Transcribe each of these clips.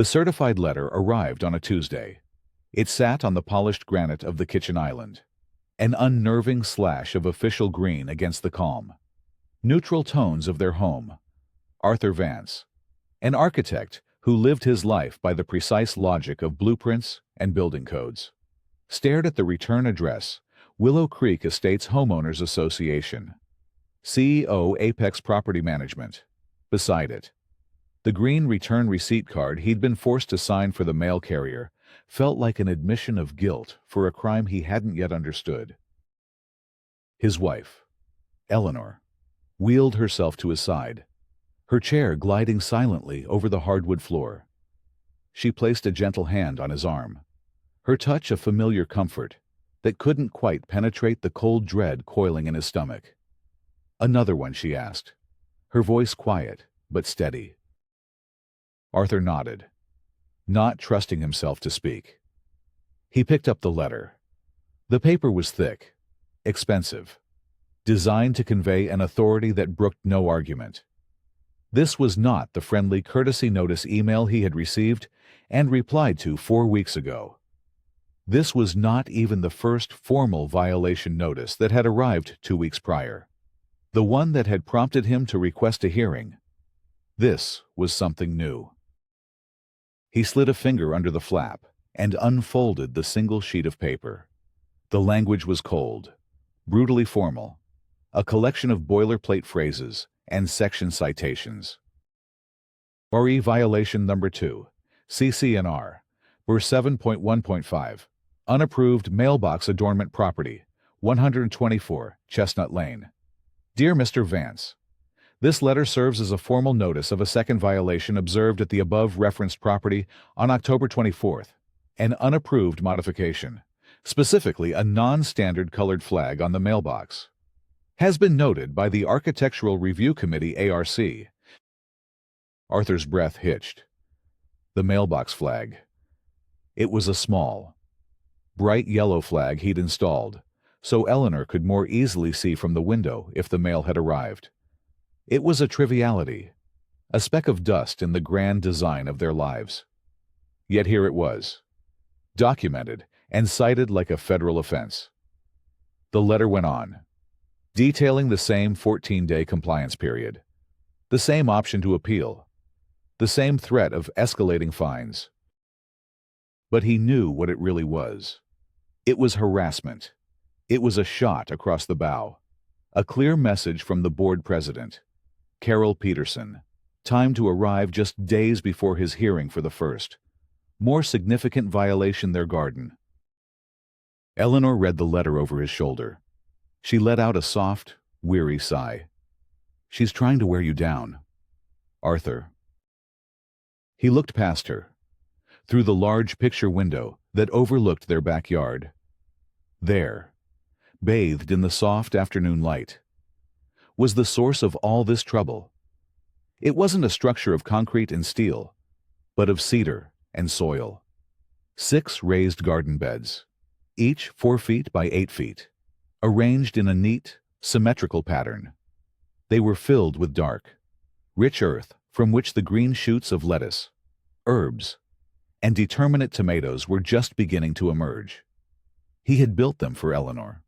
The certified letter arrived on a Tuesday. It sat on the polished granite of the kitchen island, an unnerving slash of official green against the calm, neutral tones of their home. Arthur Vance, an architect who lived his life by the precise logic of blueprints and building codes, stared at the return address, Willow Creek Estates Homeowners Association, CEO Apex Property Management. Beside it, the green return receipt card he'd been forced to sign for the mail carrier felt like an admission of guilt for a crime he hadn't yet understood. His wife, Eleanor, wheeled herself to his side, her chair gliding silently over the hardwood floor. She placed a gentle hand on his arm, her touch a familiar comfort that couldn't quite penetrate the cold dread coiling in his stomach. "Another one?" she asked, her voice quiet but steady. Arthur nodded, not trusting himself to speak. He picked up the letter. The paper was thick, expensive, designed to convey an authority that brooked no argument. This was not the friendly courtesy notice email he had received and replied to 4 weeks ago. This was not even the first formal violation notice that had arrived 2 weeks prior, the one that had prompted him to request a hearing. This was something new. He slid a finger under the flap and unfolded the single sheet of paper. The language was cold, brutally formal, a collection of boilerplate phrases and section citations. RE Violation Number 2, CC&R, Ver 7.1.5, Unapproved Mailbox Adornment Property, 124 Chestnut Lane. Dear Mr. Vance, this letter serves as a formal notice of a second violation observed at the above-referenced property on October 24th, an unapproved modification, specifically a non-standard colored flag on the mailbox, has been noted by the Architectural Review Committee ARC. Arthur's breath hitched. The mailbox flag. It was a small, bright yellow flag he'd installed, so Eleanor could more easily see from the window if the mail had arrived. It was a triviality, a speck of dust in the grand design of their lives. Yet here it was, documented and cited like a federal offense. The letter went on, detailing the same 14-day compliance period, the same option to appeal, the same threat of escalating fines. But he knew what it really was. It was harassment. It was a shot across the bow, a clear message from the board president, Carol Peterson, timed to arrive just days before his hearing for the first, more significant violation their garden. Eleanor read the letter over his shoulder. She let out a soft, weary sigh. "She's trying to wear you down, Arthur." He looked past her, through the large picture window that overlooked their backyard. There, bathed in the soft afternoon light, was the source of all this trouble. It wasn't a structure of concrete and steel, but of cedar and soil. 6 raised garden beds, each 4 feet by 8 feet, arranged in a neat, symmetrical pattern. They were filled with dark, rich earth from which the green shoots of lettuce, herbs, and determinate tomatoes were just beginning to emerge. He had built them for Eleanor.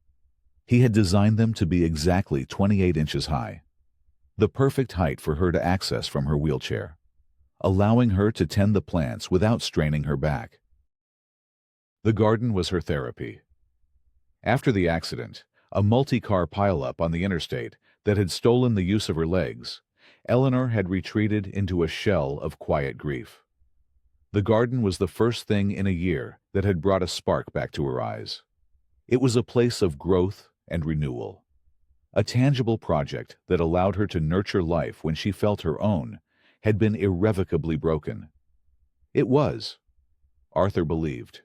He had designed them to be exactly 28 inches high, the perfect height for her to access from her wheelchair, allowing her to tend the plants without straining her back. The garden was her therapy. After the accident, a multi-car pileup on the interstate that had stolen the use of her legs, Eleanor had retreated into a shell of quiet grief. The garden was the first thing in a year that had brought a spark back to her eyes. It was a place of growth and renewal, a tangible project that allowed her to nurture life when she felt her own had been irrevocably broken. It was, Arthur believed,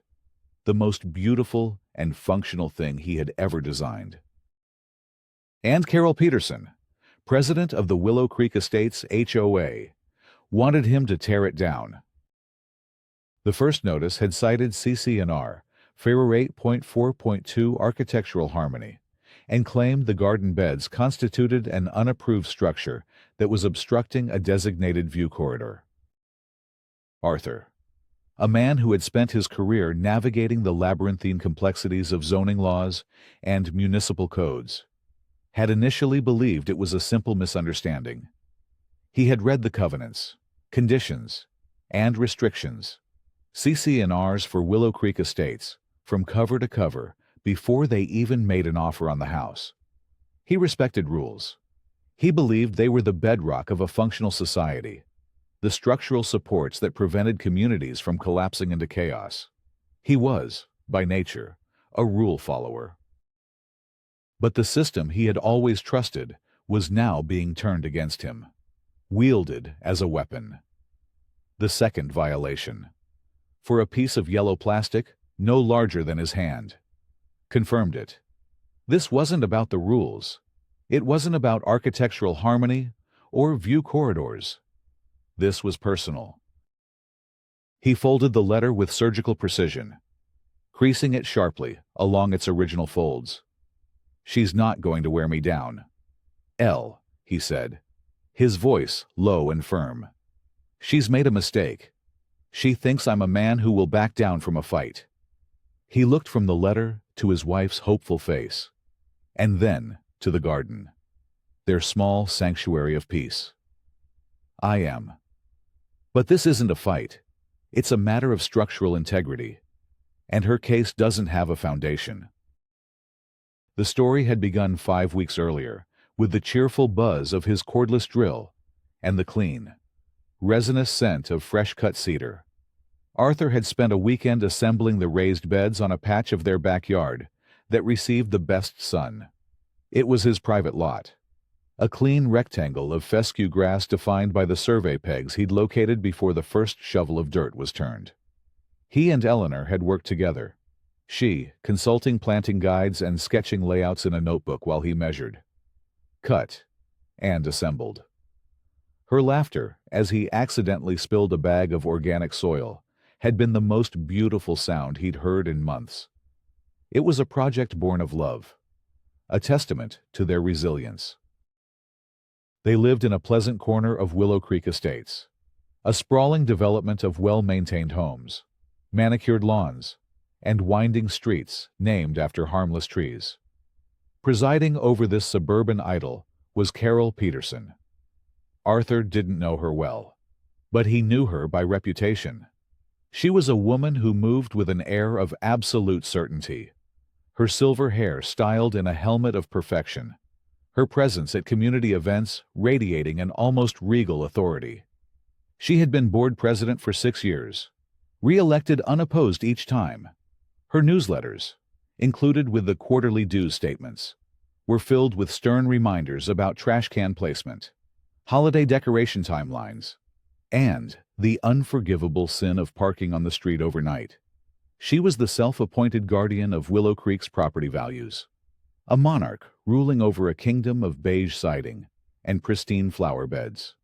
the most beautiful and functional thing he had ever designed. And Carol Peterson, president of the Willow Creek Estates HOA, wanted him to tear it down. The first notice had cited CC&R, Fairer 8.4.2 Architectural Harmony, and claimed the garden beds constituted an unapproved structure that was obstructing a designated view corridor. Arthur, a man who had spent his career navigating the labyrinthine complexities of zoning laws and municipal codes, had initially believed it was a simple misunderstanding. He had read the covenants, conditions, and restrictions, CC&Rs for Willow Creek Estates, from cover to cover before they even made an offer on the house. He respected rules. He believed they were the bedrock of a functional society, the structural supports that prevented communities from collapsing into chaos. He was, by nature, a rule follower. But the system he had always trusted was now being turned against him, wielded as a weapon. The second violation, for a piece of yellow plastic no larger than his hand, confirmed it. This wasn't about the rules. It wasn't about architectural harmony or view corridors. This was personal. He folded the letter with surgical precision, creasing it sharply along its original folds. "She's not going to wear me down. L," he said, his voice low and firm. "She's made a mistake. She thinks I'm a man who will back down from a fight." He looked from the letter to his wife's hopeful face, and then to the garden, their small sanctuary of peace. "I am. But this isn't a fight. It's a matter of structural integrity, and her case doesn't have a foundation." The story had begun 5 weeks earlier, with the cheerful buzz of his cordless drill and the clean, resinous scent of fresh-cut cedar. Arthur had spent a weekend assembling the raised beds on a patch of their backyard that received the best sun. It was his private lot, a clean rectangle of fescue grass defined by the survey pegs he'd located before the first shovel of dirt was turned. He and Eleanor had worked together, she consulting planting guides and sketching layouts in a notebook while he measured, cut, and assembled. Her laughter, as he accidentally spilled a bag of organic soil, had been the most beautiful sound he'd heard in months. It was a project born of love, a testament to their resilience. They lived in a pleasant corner of Willow Creek Estates, a sprawling development of well-maintained homes, manicured lawns, and winding streets named after harmless trees. Presiding over this suburban idyll was Carol Peterson. Arthur didn't know her well, but he knew her by reputation. She was a woman who moved with an air of absolute certainty, her silver hair styled in a helmet of perfection, her presence at community events radiating an almost regal authority. She had been board president for 6 years, re-elected unopposed each time. Her newsletters, included with the quarterly dues statements, were filled with stern reminders about trash can placement, holiday decoration timelines, and the unforgivable sin of parking on the street overnight. She was the self-appointed guardian of Willow Creek's property values, a monarch ruling over a kingdom of beige siding and pristine flower beds.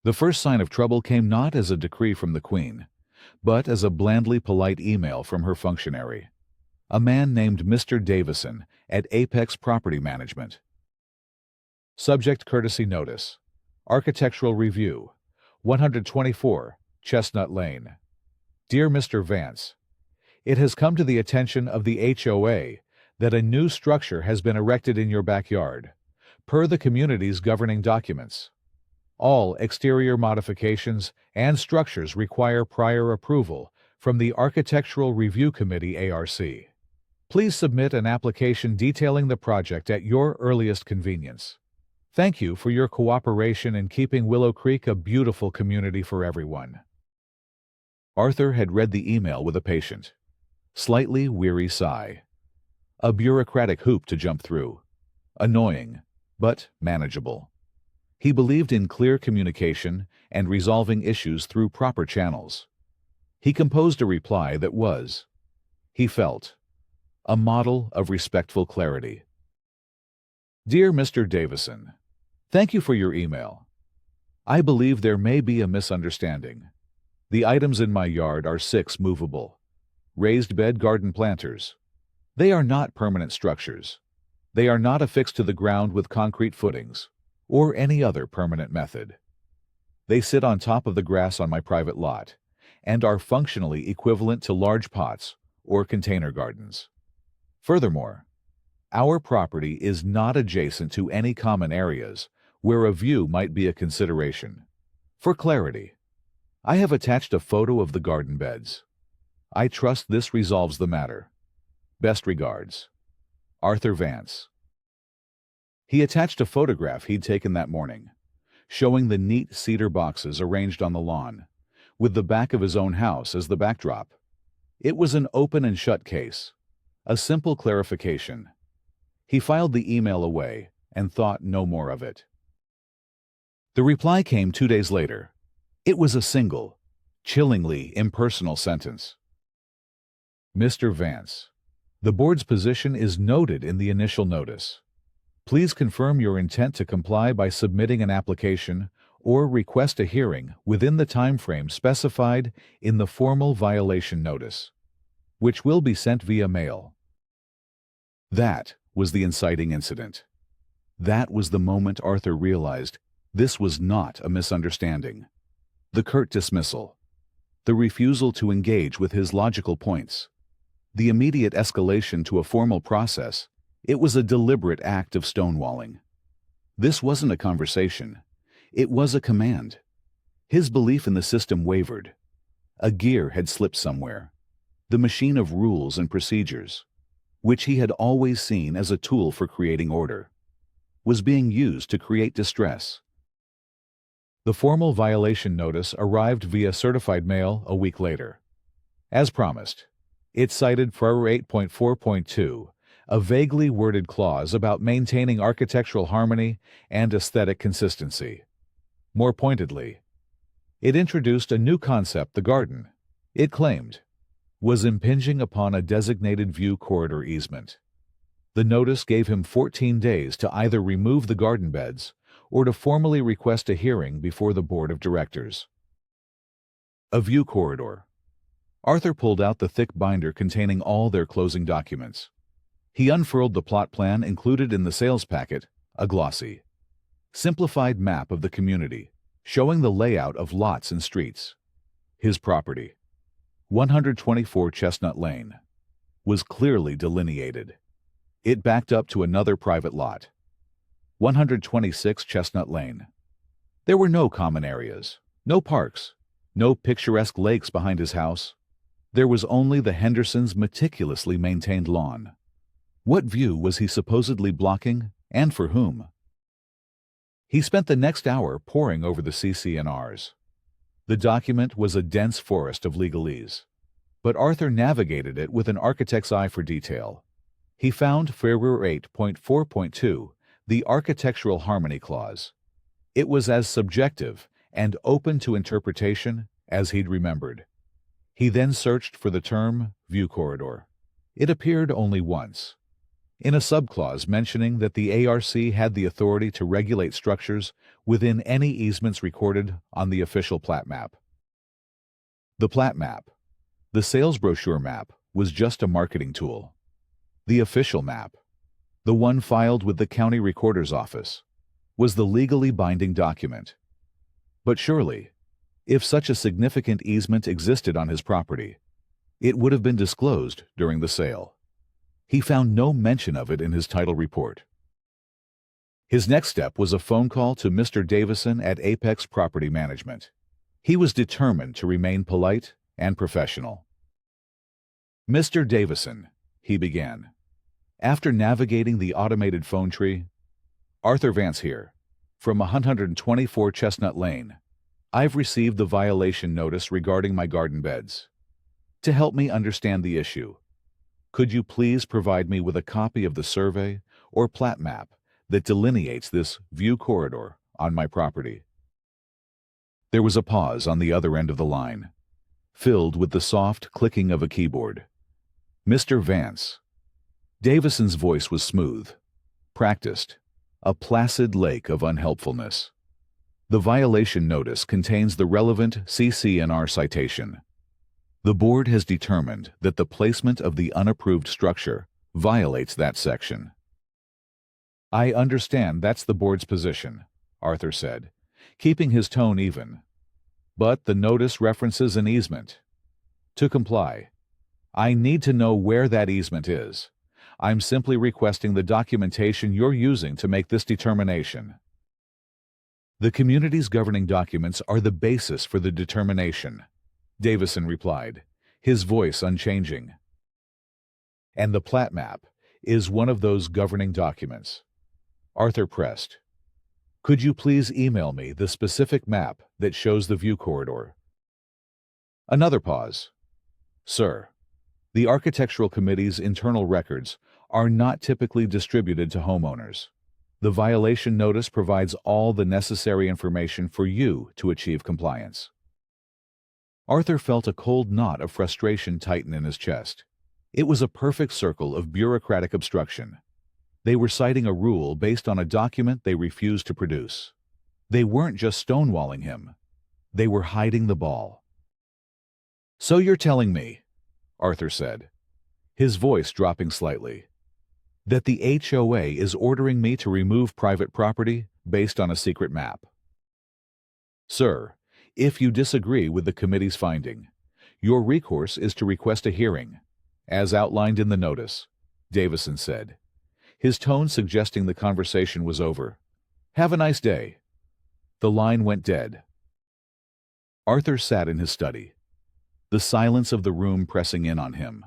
The first sign of trouble came not as a decree from the Queen, but as a blandly polite email from her functionary, a man named Mr. Davison at Apex Property Management. Subject courtesy notice. Architectural review. 124 Chestnut Lane. Dear Mr. Vance, it has come to the attention of the HOA that a new structure has been erected in your backyard, per the community's governing documents. All exterior modifications and structures require prior approval from the Architectural Review Committee ARC. Please submit an application detailing the project at your earliest convenience. Thank you for your cooperation in keeping Willow Creek a beautiful community for everyone. Arthur had read the email with a patient, slightly weary sigh. A bureaucratic hoop to jump through. Annoying, but manageable. He believed in clear communication and resolving issues through proper channels. He composed a reply that was, he felt, a model of respectful clarity. Dear Mr. Davison, thank you for your email. I believe there may be a misunderstanding. The items in my yard are 6 movable, raised bed garden planters. They are not permanent structures. They are not affixed to the ground with concrete footings or any other permanent method. They sit on top of the grass on my private lot and are functionally equivalent to large pots or container gardens. Furthermore, our property is not adjacent to any common areas where a view might be a consideration. For clarity, I have attached a photo of the garden beds. I trust this resolves the matter. Best regards, Arthur Vance. He attached a photograph he'd taken that morning, showing the neat cedar boxes arranged on the lawn, with the back of his own house as the backdrop. It was an open and shut case, a simple clarification. He filed the email away and thought no more of it. The reply came 2 days later. It was a single, chillingly impersonal sentence. Mr. Vance, the board's position is noted in the initial notice. Please confirm your intent to comply by submitting an application or request a hearing within the time frame specified in the formal violation notice, which will be sent via mail. That was the inciting incident. That was the moment Arthur realized this was not a misunderstanding. The curt dismissal, the refusal to engage with his logical points, the immediate escalation to a formal process, it was a deliberate act of stonewalling. This wasn't a conversation. It was a command. His belief in the system wavered. A gear had slipped somewhere. The machine of rules and procedures, which he had always seen as a tool for creating order, was being used to create distress. The formal violation notice arrived via certified mail a week later. As promised, it cited FAR 8.4.2, a vaguely worded clause about maintaining architectural harmony and aesthetic consistency. More pointedly, it introduced a new concept the garden, it claimed, was impinging upon a designated view corridor easement. The notice gave him 14 days to either remove the garden beds or to formally request a hearing before the board of directors. A view corridor. Arthur pulled out the thick binder containing all their closing documents. He unfurled the plot plan included in the sales packet, a glossy, simplified map of the community, showing the layout of lots and streets. His property, 124 Chestnut Lane, was clearly delineated. It backed up to another private lot, 126 Chestnut Lane. There were no common areas, no parks, no picturesque lakes behind his house. There was only the Hendersons' meticulously maintained lawn. What view was he supposedly blocking, and for whom? He spent the next hour poring over the CC&Rs. The document was a dense forest of legalese, but Arthur navigated it with an architect's eye for detail. He found FAR 8.4.2, the Architectural Harmony Clause. It was as subjective and open to interpretation as he'd remembered. He then searched for the term view corridor. It appeared only once, in a subclause mentioning that the ARC had the authority to regulate structures within any easements recorded on the official plat map. The plat map, the sales brochure map, was just a marketing tool. The official map, the one filed with the county recorder's office, was the legally binding document. But surely, if such a significant easement existed on his property, it would have been disclosed during the sale. He found no mention of it in his title report. His next step was a phone call to Mr. Davison at Apex Property Management. He was determined to remain polite and professional. Mr. Davison, he began, after navigating the automated phone tree. Arthur Vance here, from 124 Chestnut Lane. I've received the violation notice regarding my garden beds. To help me understand the issue, could you please provide me with a copy of the survey or plat map that delineates this view corridor on my property? There was a pause on the other end of the line, filled with the soft clicking of a keyboard. Mr. Vance. Davison's voice was smooth, practiced, a placid lake of unhelpfulness. The violation notice contains the relevant CC&R citation. The board has determined that the placement of the unapproved structure violates that section. I understand that's the board's position, Arthur said, keeping his tone even. But the notice references an easement. To comply, I need to know where that easement is. I'm simply requesting the documentation you're using to make this determination. The community's governing documents are the basis for the determination, Davison replied, his voice unchanging. And the plat map is one of those governing documents. Arthur pressed. Could you please email me the specific map that shows the view corridor? Another pause. Sir, the Architectural Committee's internal records are not typically distributed to homeowners. The violation notice provides all the necessary information for you to achieve compliance. Arthur felt a cold knot of frustration tighten in his chest. It was a perfect circle of bureaucratic obstruction. They were citing a rule based on a document they refused to produce. They weren't just stonewalling him. They were hiding the ball. So you're telling me, Arthur said, his voice dropping slightly, that the HOA is ordering me to remove private property based on a secret map. Sir, if you disagree with the committee's finding, your recourse is to request a hearing, as outlined in the notice, Davison said, his tone suggesting the conversation was over. Have a nice day. The line went dead. Arthur sat in his study, the silence of the room pressing in on him.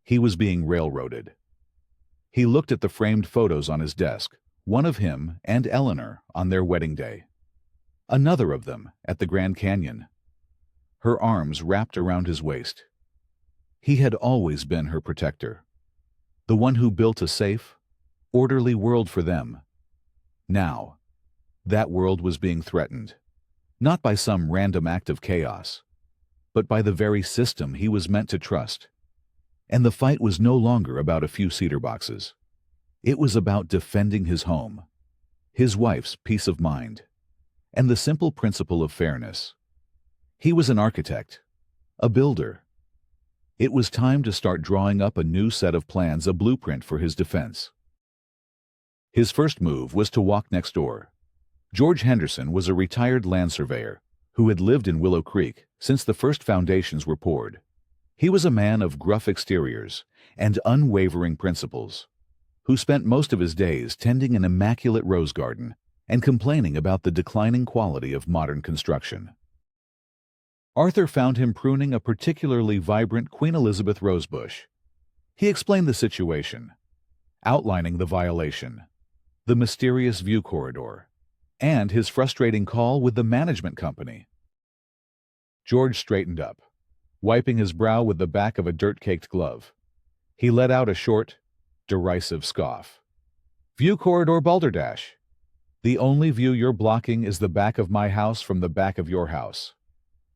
He was being railroaded. He looked at the framed photos on his desk, one of him and Eleanor on their wedding day. Another of them at the Grand Canyon. Her arms wrapped around his waist. He had always been her protector, the one who built a safe, orderly world for them. Now, that world was being threatened, not by some random act of chaos, but by the very system he was meant to trust. And the fight was no longer about a few cedar boxes. It was about defending his home, his wife's peace of mind, and the simple principle of fairness. He was an architect, a builder. It was time to start drawing up a new set of plans, a blueprint for his defense. His first move was to walk next door. George Henderson was a retired land surveyor who had lived in Willow Creek since the first foundations were poured. He was a man of gruff exteriors and unwavering principles, who spent most of his days tending an immaculate rose garden and complaining about the declining quality of modern construction. Arthur found him pruning a particularly vibrant Queen Elizabeth rosebush. He explained the situation, outlining the violation, the mysterious view corridor, and his frustrating call with the management company. George straightened up, wiping his brow with the back of a dirt-caked glove. He let out a short, derisive scoff. View corridor balderdash. The only view you're blocking is the back of my house from the back of your house.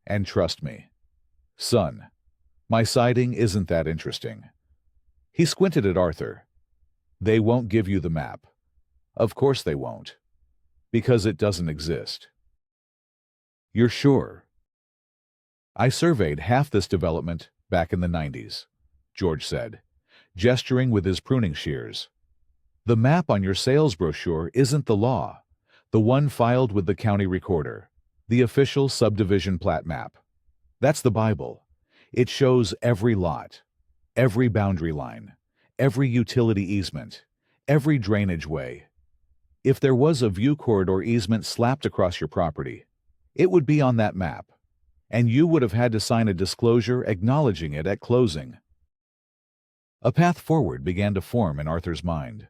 And trust me, son, my siding isn't that interesting. He squinted at Arthur. They won't give you the map. Of course they won't. Because it doesn't exist. You're sure? I surveyed half this development back in the 90s, George said, gesturing with his pruning shears. The map on your sales brochure isn't the law, the one filed with the county recorder, the official subdivision plat map. That's the Bible. It shows every lot, every boundary line, every utility easement, every drainage way. If there was a view corridor easement slapped across your property, it would be on that map, and you would have had to sign a disclosure acknowledging it at closing. A path forward began to form in Arthur's mind.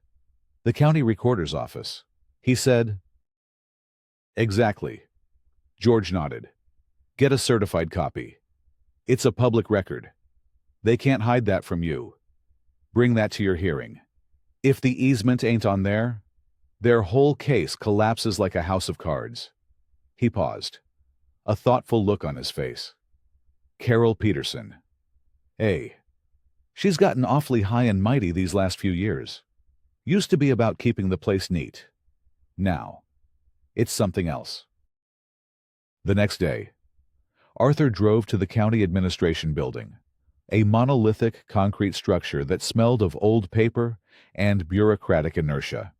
The county recorder's office, he said. Exactly. George nodded. Get a certified copy. It's a public record. They can't hide that from you. Bring that to your hearing. If the easement ain't on there, their whole case collapses like a house of cards. He paused, a thoughtful look on his face. Carol Peterson. Hey, she's gotten awfully high and mighty these last few years. Used to be about keeping the place neat. Now, it's something else. The next day, Arthur drove to the county administration building, a monolithic concrete structure that smelled of old paper and bureaucratic inertia.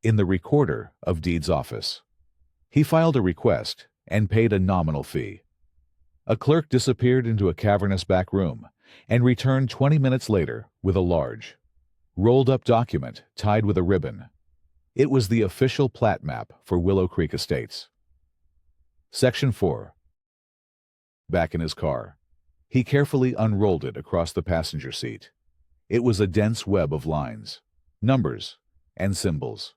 In the recorder of deeds office, he filed a request and paid a nominal fee. A clerk disappeared into a cavernous back room and returned 20 minutes later with a large, rolled-up document tied with a ribbon. It was the official plat map for Willow Creek Estates. Section 4. Back in his car, he carefully unrolled it across the passenger seat. It was a dense web of lines, numbers, and symbols.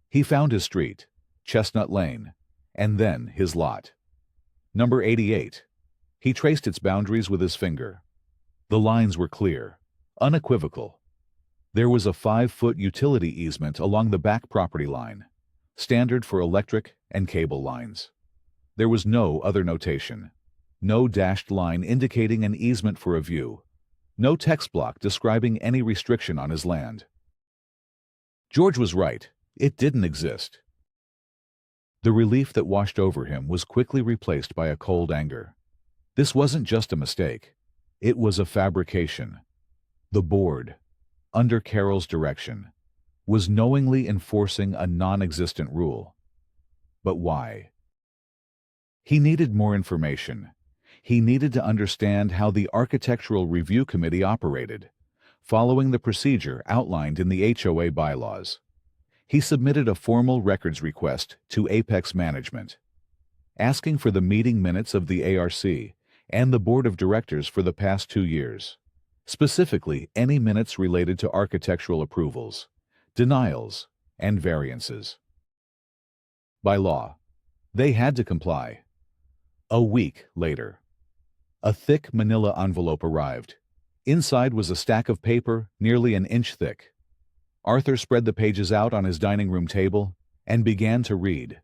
He found his street, Chestnut Lane, and then his lot. Number 88. He traced its boundaries with his finger. The lines were clear, unequivocal. There was a 5-foot utility easement along the back property line, standard for electric and cable lines. There was no other notation, no dashed line indicating an easement for a view, no text block describing any restriction on his land. George was right. It didn't exist. The relief that washed over him was quickly replaced by a cold anger. This wasn't just a mistake. It was a fabrication. The board, under Carroll's direction, was knowingly enforcing a non-existent rule. But why? He needed more information. He needed to understand how the Architectural Review Committee operated, following the procedure outlined in the HOA bylaws. He submitted a formal records request to Apex Management, asking for the meeting minutes of the ARC and the Board of Directors for the past 2 years, specifically any minutes related to architectural approvals, denials, and variances. By law, they had to comply. A week later, a thick manila envelope arrived. Inside was a stack of paper nearly an inch thick. Arthur spread the pages out on his dining room table and began to read.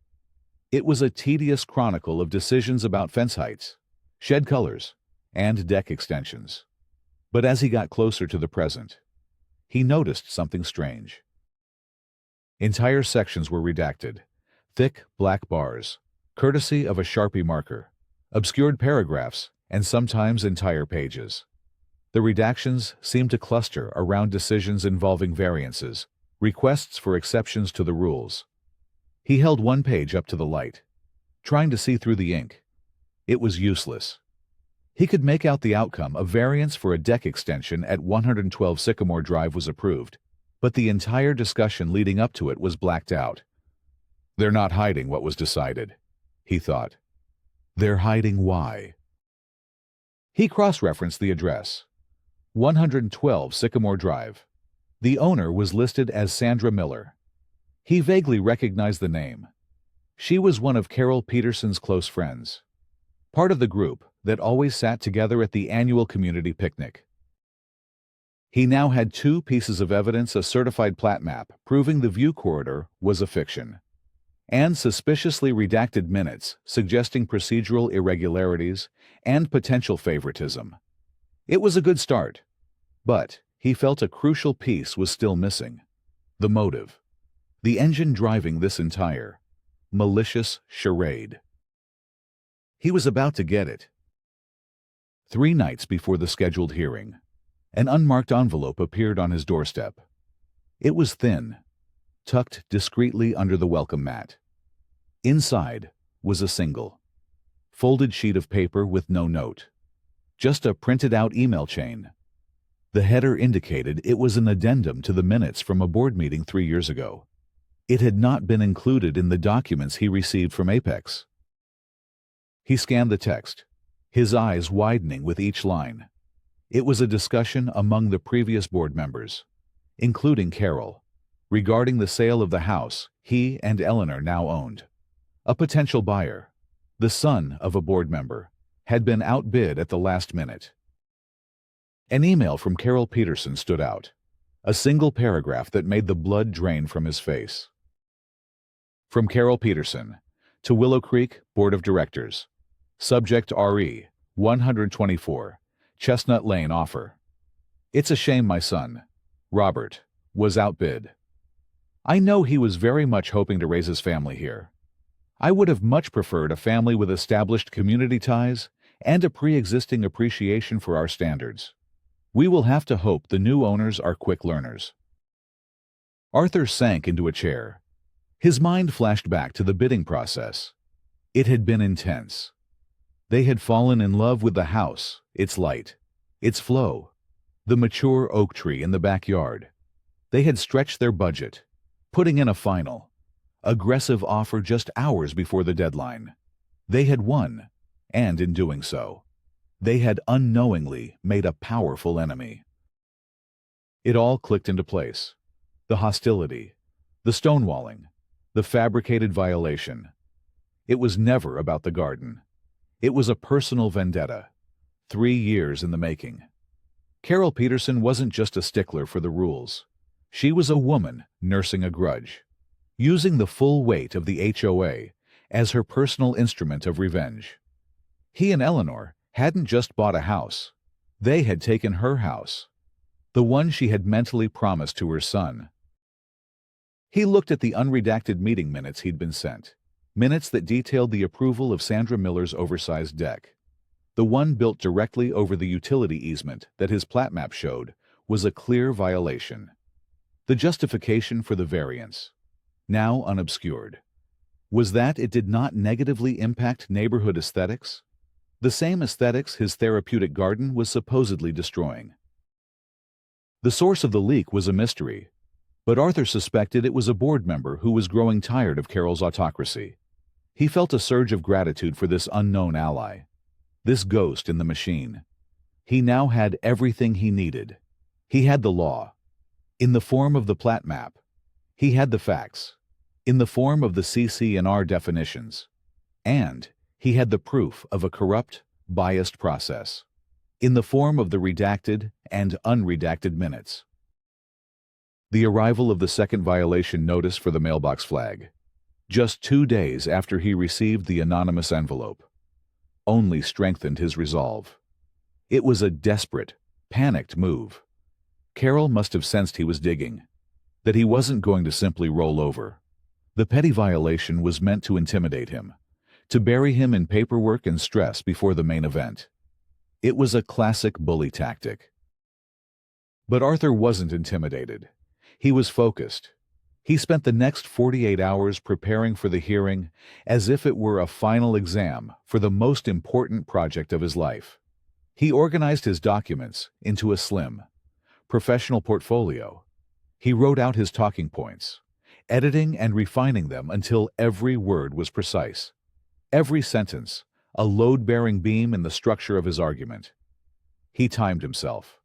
It was a tedious chronicle of decisions about fence heights, shed colors, and deck extensions. But as he got closer to the present, he noticed something strange. Entire sections were redacted, thick black bars, courtesy of a Sharpie marker, obscured paragraphs, and sometimes entire pages. The redactions seemed to cluster around decisions involving variances, requests for exceptions to the rules. He held one page up to the light, trying to see through the ink. It was useless. He could make out the outcome. A variance for a deck extension at 112 Sycamore Drive was approved, but the entire discussion leading up to it was blacked out. They're not hiding what was decided, he thought. They're hiding why. He cross-referenced the address. 112 Sycamore Drive. The owner was listed as Sandra Miller. He vaguely recognized the name. She was one of Carol Peterson's close friends, part of the group that always sat together at the annual community picnic. He now had 2 pieces of evidence: a certified plat map proving the view corridor was a fiction, and suspiciously redacted minutes suggesting procedural irregularities and potential favoritism. It was a good start, but he felt a crucial piece was still missing: the motive, the engine driving this entire malicious charade. He was about to get it. 3 nights before the scheduled hearing, an unmarked envelope appeared on his doorstep. It was thin, tucked discreetly under the welcome mat. Inside was a single, folded sheet of paper with no note, just a printed-out email chain. The header indicated it was an addendum to the minutes from a board meeting 3 years ago. It had not been included in the documents he received from Apex. He scanned the text, his eyes widening with each line. It was a discussion among the previous board members, including Carol, regarding the sale of the house he and Eleanor now owned. A potential buyer, the son of a board member, had been outbid at the last minute. An email from Carol Peterson stood out, a single paragraph that made the blood drain from his face. From Carol Peterson, to Willow Creek Board of Directors. Subject RE, 124, Chestnut Lane offer. It's a shame my son, Robert, was outbid. I know he was very much hoping to raise his family here. I would have much preferred a family with established community ties and a pre-existing appreciation for our standards. We will have to hope the new owners are quick learners. Arthur sank into a chair. His mind flashed back to the bidding process. It had been intense. They had fallen in love with the house, its light, its flow, the mature oak tree in the backyard. They had stretched their budget, putting in a final, aggressive offer just hours before the deadline. They had won, and in doing so, they had unknowingly made a powerful enemy. It all clicked into place. The hostility, the stonewalling, the fabricated violation. It was never about the garden. It was a personal vendetta, 3 years in the making. Carol Peterson wasn't just a stickler for the rules. She was a woman nursing a grudge, using the full weight of the HOA as her personal instrument of revenge. He and Eleanor hadn't just bought a house. They had taken her house, the one she had mentally promised to her son. He looked at the unredacted meeting minutes he'd been sent, minutes that detailed the approval of Sandra Miller's oversized deck. The one built directly over the utility easement that his plat map showed was a clear violation. The justification for the variance, now unobscured, was that it did not negatively impact neighborhood aesthetics, the same aesthetics his therapeutic garden was supposedly destroying. The source of the leak was a mystery, but Arthur suspected it was a board member who was growing tired of Carol's autocracy. He felt a surge of gratitude for this unknown ally, this ghost in the machine. He now had everything he needed. He had the law, in the form of the plat map. He had the facts, in the form of the CC&R definitions. And he had the proof of a corrupt, biased process, in the form of the redacted and unredacted minutes. The arrival of the second violation notice for the mailbox flag, just 2 days after he received the anonymous envelope, only strengthened his resolve. It was a desperate, panicked move. Carol must have sensed he was digging, that he wasn't going to simply roll over. The petty violation was meant to intimidate him, to bury him in paperwork and stress before the main event. It was a classic bully tactic. But Arthur wasn't intimidated. He was focused. He spent the next 48 hours preparing for the hearing as if it were a final exam for the most important project of his life. He organized his documents into a slim, professional portfolio. He wrote out his talking points, editing and refining them until every word was precise. Every sentence, a load-bearing beam in the structure of his argument. He timed himself,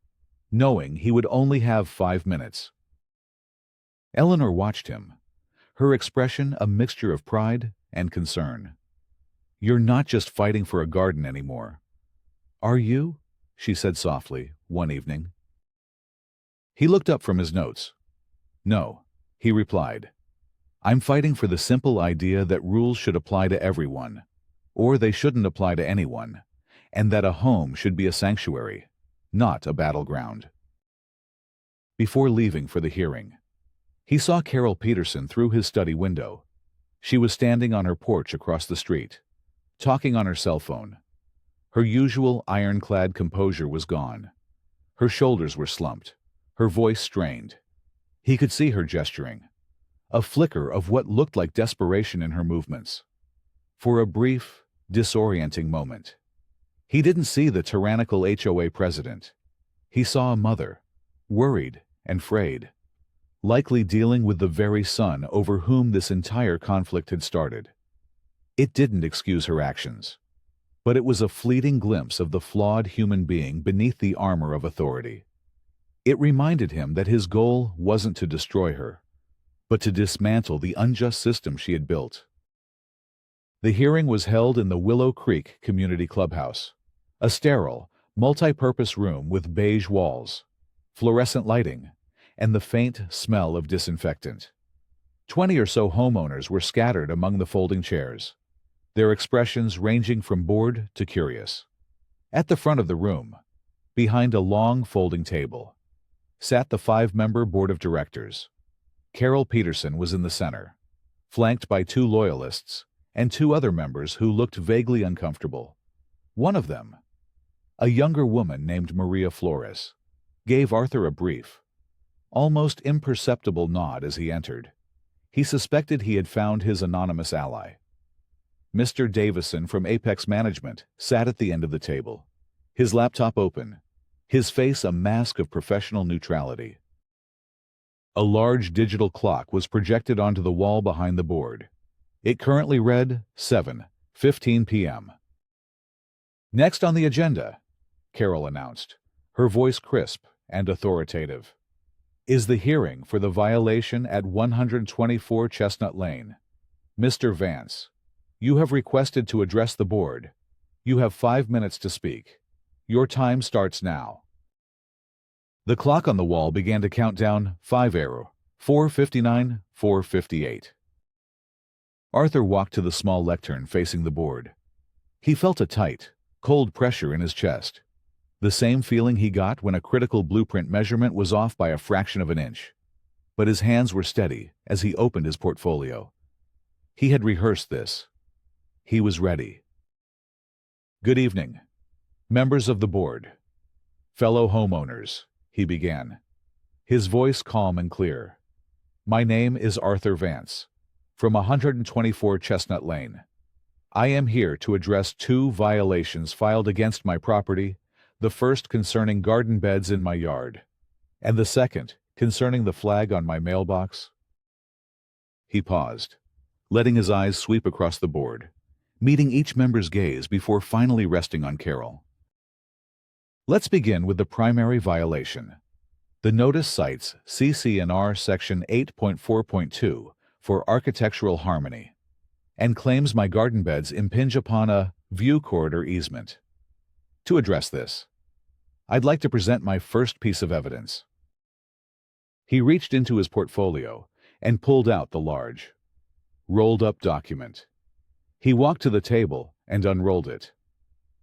knowing he would only have 5 minutes. Eleanor watched him, her expression a mixture of pride and concern. "You're not just fighting for a garden anymore, are you?" she said softly, one evening. He looked up from his notes. "No," he replied. "I'm fighting for the simple idea that rules should apply to everyone, or they shouldn't apply to anyone, and that a home should be a sanctuary, not a battleground." Before leaving for the hearing, he saw Carol Peterson through his study window. She was standing on her porch across the street, talking on her cell phone. Her usual ironclad composure was gone. Her shoulders were slumped, her voice strained. He could see her gesturing, a flicker of what looked like desperation in her movements. For a brief, disorienting moment, he didn't see the tyrannical HOA president. He saw a mother, worried and frayed, likely dealing with the very son over whom this entire conflict had started. It didn't excuse her actions, but it was a fleeting glimpse of the flawed human being beneath the armor of authority. It reminded him that his goal wasn't to destroy her, but to dismantle the unjust system she had built. The hearing was held in the Willow Creek Community Clubhouse, a sterile, multi-purpose room with beige walls, fluorescent lighting, and the faint smell of disinfectant. 20 or so homeowners were scattered among the folding chairs, their expressions ranging from bored to curious. At the front of the room, behind a long folding table, sat the 5-member board of directors. Carol Peterson was in the center, flanked by 2 loyalists and 2 other members who looked vaguely uncomfortable. One of them, a younger woman named Maria Flores, gave Arthur a brief, almost imperceptible nod as he entered. He suspected he had found his anonymous ally. Mr. Davison from Apex Management sat at the end of the table, his laptop open, his face a mask of professional neutrality. A large digital clock was projected onto the wall behind the board. It currently read 7:15 p.m. Next on the agenda, Carol announced, her voice crisp and authoritative, is the hearing for the violation at 124 Chestnut Lane. Mr. Vance, you have requested to address the board. You have 5 minutes to speak. Your time starts now. The clock on the wall began to count down 5 arrow, 4:59, 4:58. Arthur walked to the small lectern facing the board. He felt a tight, cold pressure in his chest, the same feeling he got when a critical blueprint measurement was off by a fraction of an inch. But his hands were steady as he opened his portfolio. He had rehearsed this. He was ready. Good evening, members of the board, fellow homeowners, he began, his voice calm and clear. My name is Arthur Vance, from 124 Chestnut Lane. I am here to address 2 violations filed against my property, the first concerning garden beds in my yard, and the second concerning the flag on my mailbox. He paused, letting his eyes sweep across the board, meeting each member's gaze before finally resting on Carol. Let's begin with the primary violation. The notice cites CC&R Section 8.4.2 for architectural harmony, and claims my garden beds impinge upon a view corridor easement. To address this, I'd like to present my first piece of evidence. He reached into his portfolio and pulled out the large, rolled-up document. He walked to the table and unrolled it.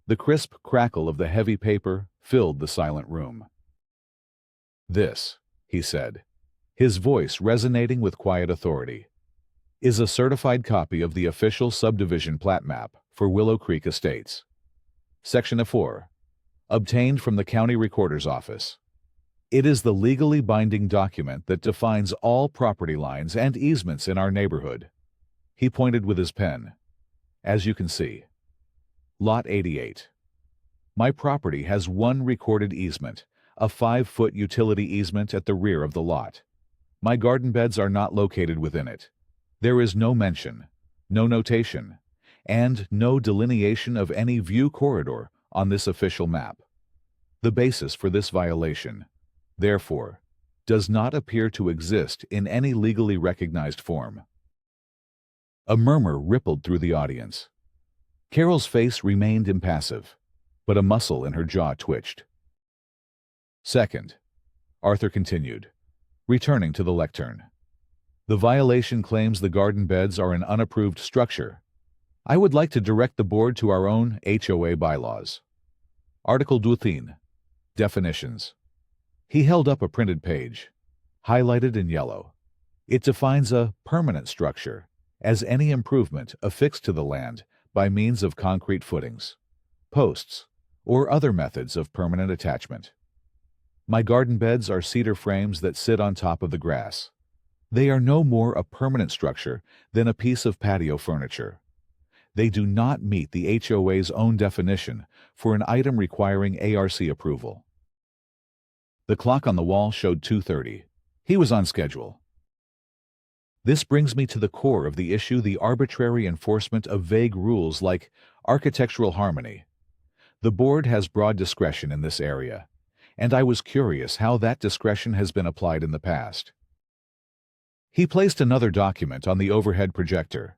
The crisp crackle of the heavy paper filled the silent room. This, he said, his voice resonating with quiet authority, is a certified copy of the official subdivision plat map for Willow Creek Estates. Section 4, obtained from the county recorder's office. It is the legally binding document that defines all property lines and easements in our neighborhood. He pointed with his pen. As you can see, Lot 88. My property has one recorded easement, a 5-foot utility easement at the rear of the lot. My garden beds are not located within it. There is no mention, no notation, and no delineation of any view corridor on this official map. The basis for this violation, therefore, does not appear to exist in any legally recognized form. A murmur rippled through the audience. Carol's face remained impassive, but a muscle in her jaw twitched. Second, Arthur continued, returning to the lectern. The violation claims the garden beds are an unapproved structure. I would like to direct the board to our own HOA bylaws. Article 12, Definitions. He held up a printed page, highlighted in yellow. It defines a permanent structure as any improvement affixed to the land by means of concrete footings, posts, or other methods of permanent attachment. My garden beds are cedar frames that sit on top of the grass. They are no more a permanent structure than a piece of patio furniture. They do not meet the HOA's own definition for an item requiring ARC approval. The clock on the wall showed 2:30. He was on schedule. This brings me to the core of the issue: the arbitrary enforcement of vague rules like architectural harmony. The board has broad discretion in this area, and I was curious how that discretion has been applied in the past. He placed another document on the overhead projector.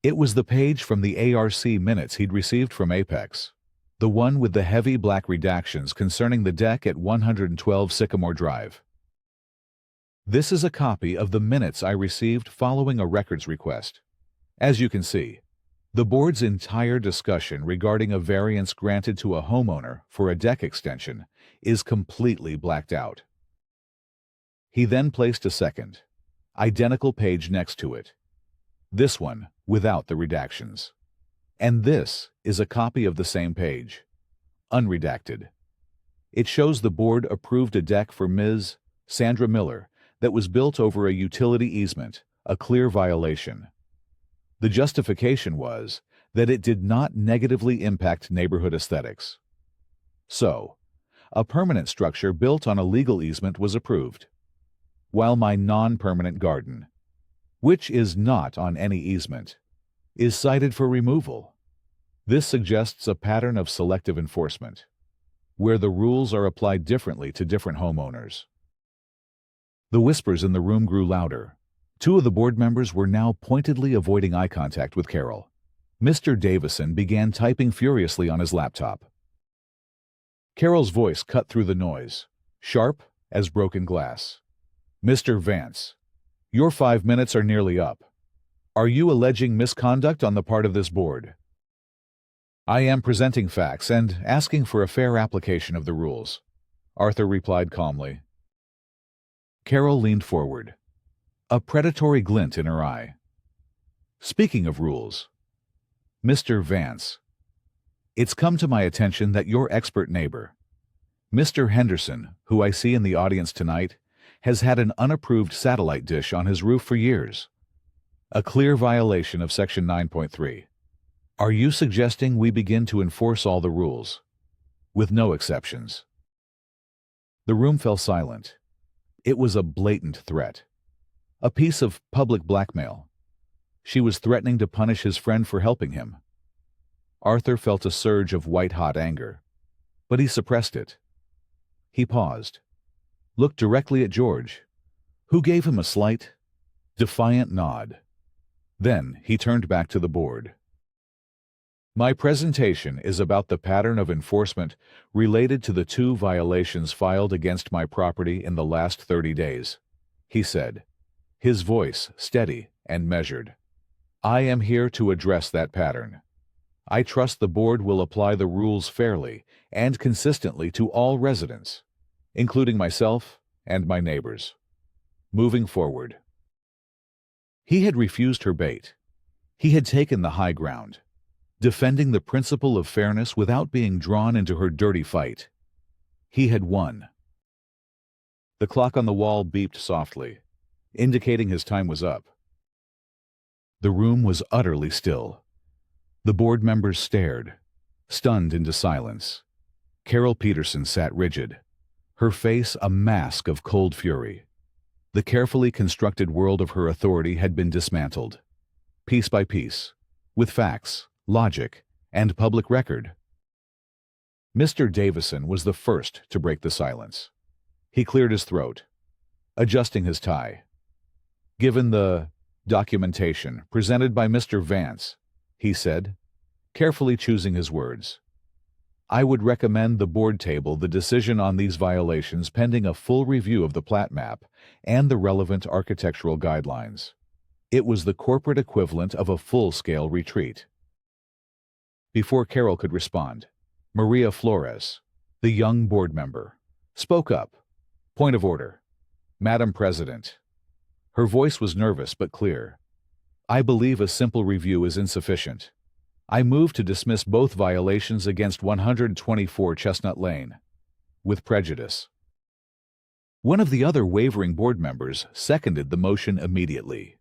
It was the page from the ARC minutes he'd received from Apex, the one with the heavy black redactions concerning the deck at 112 Sycamore Drive. This is a copy of the minutes I received following a records request. As you can see, the board's entire discussion regarding a variance granted to a homeowner for a deck extension is completely blacked out. He then placed a second, identical page next to it. This one without the redactions. And this is a copy of the same page, unredacted. It shows the board approved a deck for Ms. Sandra Miller that was built over a utility easement, a clear violation. The justification was that it did not negatively impact neighborhood aesthetics. So, a permanent structure built on a legal easement was approved, while my non-permanent garden, which is not on any easement, is cited for removal. This suggests a pattern of selective enforcement, where the rules are applied differently to different homeowners. The whispers in the room grew louder. Two of the board members were now pointedly avoiding eye contact with Carol. Mr. Davison began typing furiously on his laptop. Carol's voice cut through the noise, sharp as broken glass. "Mr. Vance, your 5 minutes are nearly up. Are you alleging misconduct on the part of this board?" "I am presenting facts and asking for a fair application of the rules," Arthur replied calmly. Carol leaned forward, a predatory glint in her eye. "Speaking of rules, Mr. Vance, it's come to my attention that your expert neighbor, Mr. Henderson, who I see in the audience tonight, has had an unapproved satellite dish on his roof for years. A clear violation of Section 9.3. Are you suggesting we begin to enforce all the rules, with no exceptions?" The room fell silent. It was a blatant threat, a piece of public blackmail. She was threatening to punish his friend for helping him. Arthur felt a surge of white-hot anger, but he suppressed it. He paused, looked directly at George, who gave him a slight, defiant nod. Then he turned back to the board. "My presentation is about the pattern of enforcement related to the 2 violations filed against my property in the last 30 days, he said, his voice steady and measured. "I am here to address that pattern. I trust the board will apply the rules fairly and consistently to all residents, including myself and my neighbors. Moving forward." He had refused her bait. He had taken the high ground, defending the principle of fairness without being drawn into her dirty fight. He had won. The clock on the wall beeped softly, indicating his time was up. The room was utterly still. The board members stared, stunned into silence. Carol Peterson sat rigid, her face a mask of cold fury. The carefully constructed world of her authority had been dismantled, piece by piece, with facts, logic, and public record. Mr. Davison was the first to break the silence. He cleared his throat, adjusting his tie. "Given the documentation presented by Mr. Vance," he said, carefully choosing his words, "I would recommend the board table the decision on these violations pending a full review of the plat map and the relevant architectural guidelines." It was the corporate equivalent of a full-scale retreat. Before Carol could respond, Maria Flores, the young board member, spoke up. "Point of order. Madam President." Her voice was nervous but clear. "I believe a simple review is insufficient. I move to dismiss both violations against 124 Chestnut Lane, with prejudice." One of the other wavering board members seconded the motion immediately.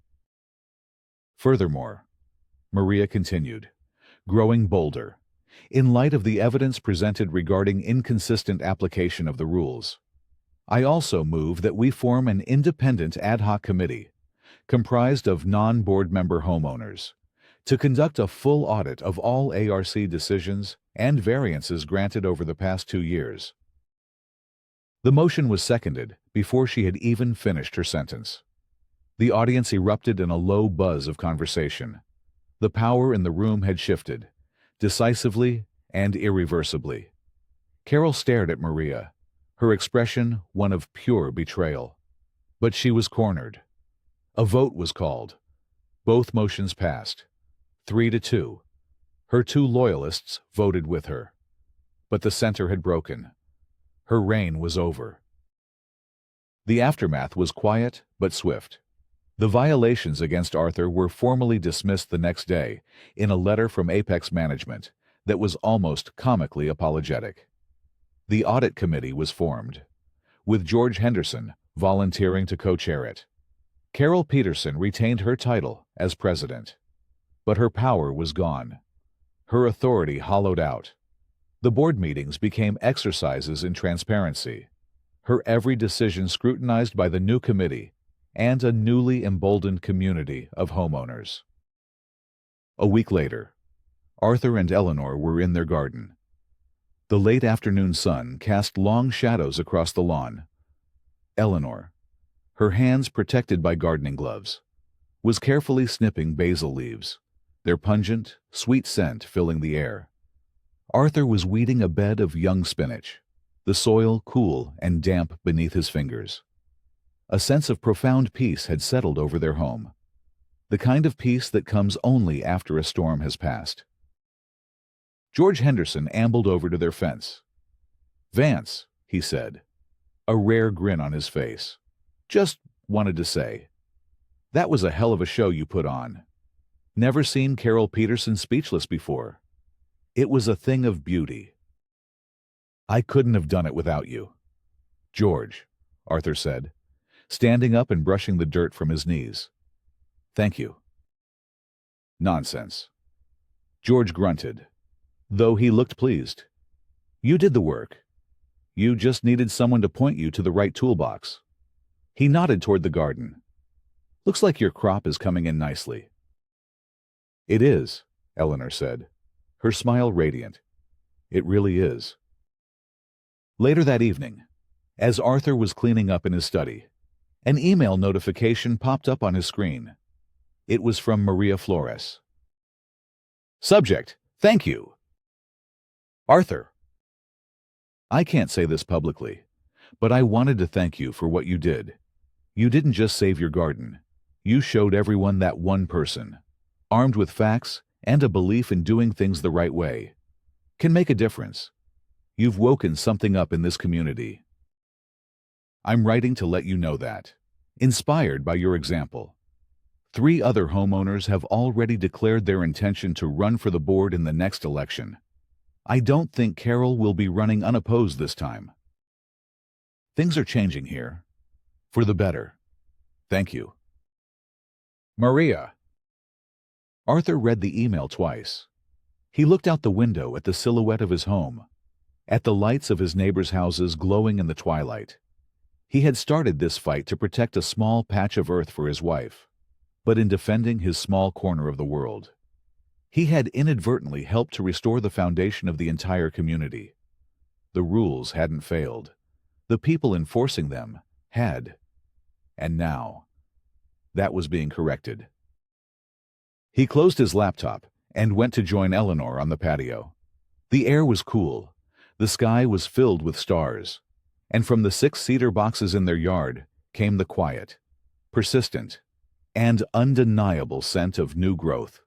"Furthermore," Maria continued, growing bolder, "in light of the evidence presented regarding inconsistent application of the rules, I also move that we form an independent ad hoc committee, comprised of non-board member homeowners, to conduct a full audit of all ARC decisions and variances granted over the past 2 years. The motion was seconded before she had even finished her sentence. The audience erupted in a low buzz of conversation. The power in the room had shifted, decisively and irreversibly. Carol stared at Maria, her expression one of pure betrayal. But she was cornered. A vote was called. Both motions passed, 3-2. Her 2 loyalists voted with her. But the center had broken. Her reign was over. The aftermath was quiet but swift. The violations against Arthur were formally dismissed the next day in a letter from Apex Management that was almost comically apologetic. The audit committee was formed, with George Henderson volunteering to co-chair it. Carol Peterson retained her title as president, but her power was gone. her authority hollowed out. The board meetings became exercises in transparency, her every decision scrutinized by the new committee and a newly emboldened community of homeowners. A week later, Arthur and Eleanor were in their garden. The late afternoon sun cast long shadows across the lawn. Eleanor, her hands protected by gardening gloves, was carefully snipping basil leaves, their pungent, sweet scent filling the air. Arthur was weeding a bed of young spinach, the soil cool and damp beneath his fingers. A sense of profound peace had settled over their home, the kind of peace that comes only after a storm has passed. George Henderson ambled over to their fence. "Vance," he said, a rare grin on his face. "Just wanted to say, that was a hell of a show you put on. Never seen Carol Peterson speechless before. It was a thing of beauty." "I couldn't have done it without you." "George," Arthur said, standing up and brushing the dirt from his knees. "Thank you." "Nonsense." George grunted, though he looked pleased. "You did the work. You just needed someone to point you to the right toolbox." He nodded toward the garden. "Looks like your crop is coming in nicely." "It is," Eleanor said, her smile radiant. "It really is." Later that evening, as Arthur was cleaning up in his study, an email notification popped up on his screen. It was from Maria Flores. Subject: Thank you. Arthur, I can't say this publicly, but I wanted to thank you for what you did. You didn't just save your garden. You showed everyone that one person, armed with facts and a belief in doing things the right way, can make a difference. You've woken something up in this community. I'm writing to let you know that, inspired by your example, 3 other homeowners have already declared their intention to run for the board in the next election. I don't think Carol will be running unopposed this time. Things are changing here. For the better. Thank you. Maria. Arthur read the email twice. He looked out the window at the silhouette of his home, at the lights of his neighbors' houses glowing in the twilight. He had started this fight to protect a small patch of earth for his wife, but in defending his small corner of the world, he had inadvertently helped to restore the foundation of the entire community. The rules hadn't failed. The people enforcing them had. And now, that was being corrected. He closed his laptop and went to join Eleanor on the patio. The air was cool. The sky was filled with stars, and from the 6 cedar boxes in their yard came the quiet, persistent, and undeniable scent of new growth.